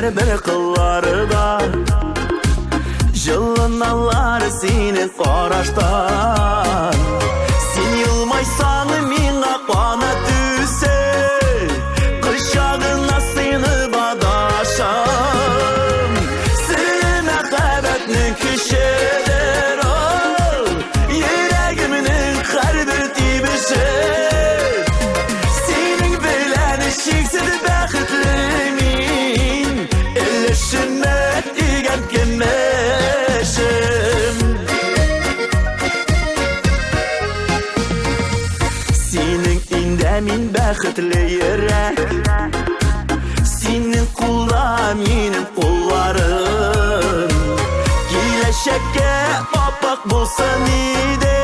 her bir kıllarda Жылыналар сенің қараштан Сен yılmaysan миңа қана түсе Құшағына сыйынып адашам Сен мәхәббәтнең күшедер ол Йөрәгемнең һәрбер тибеше Сенің белән шексіз бәхетле мин Өлешемә тигән кемешем Сенің инде мин бәхетле йөрәк Синең кулда минем кулларым Киләчәккә аппак булсын иде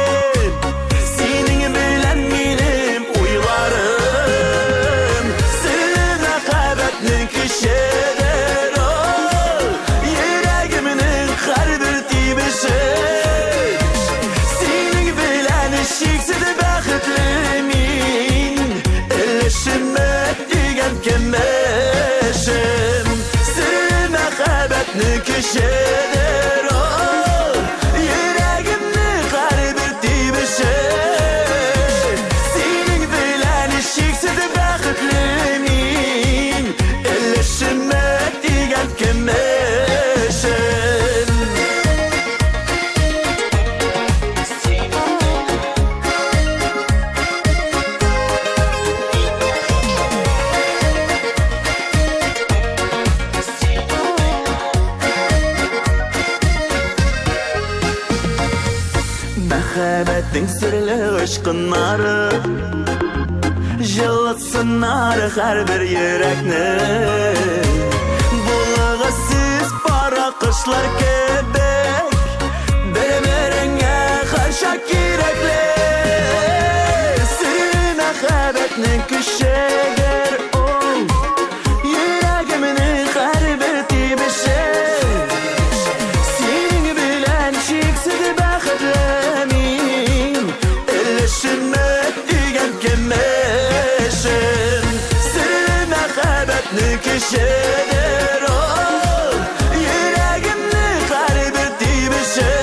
Синең белән минем уйларым Син мәхәббәтнең көчедер ол Йөрәгемнең һәрбер тибеше Синең белән шексез бәхетле мин Өлешемә тигән кемешем Син мәхәббәтнең көчедер ол Йөрәгемнең һәрбер тибеше Синең белән шексез бәхетле мин Өлешемә тигән кемешем Мәхәббәтнең серле очкыннары Җылытсыннар һәрбер йөрәкне Булыгыз сез пара кошлар кебек Бер-береңә һәрчак кирәкле Син мәхәббәтнең көчедер ул Йөрәгемнең һәрбер тибеше Синең белән шексез бәхетле мин Өлешемә тигән кемешем Син мәхәббәтнең көчедер ул Йөрәгемнең һәрбер тибеше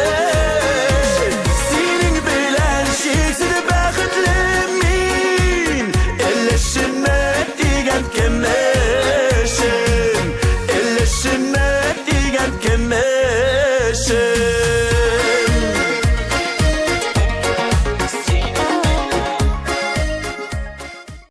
Синең белән шексез бәхетле мин Өлешемә тигән кемешем Өлешемә тигән кемешем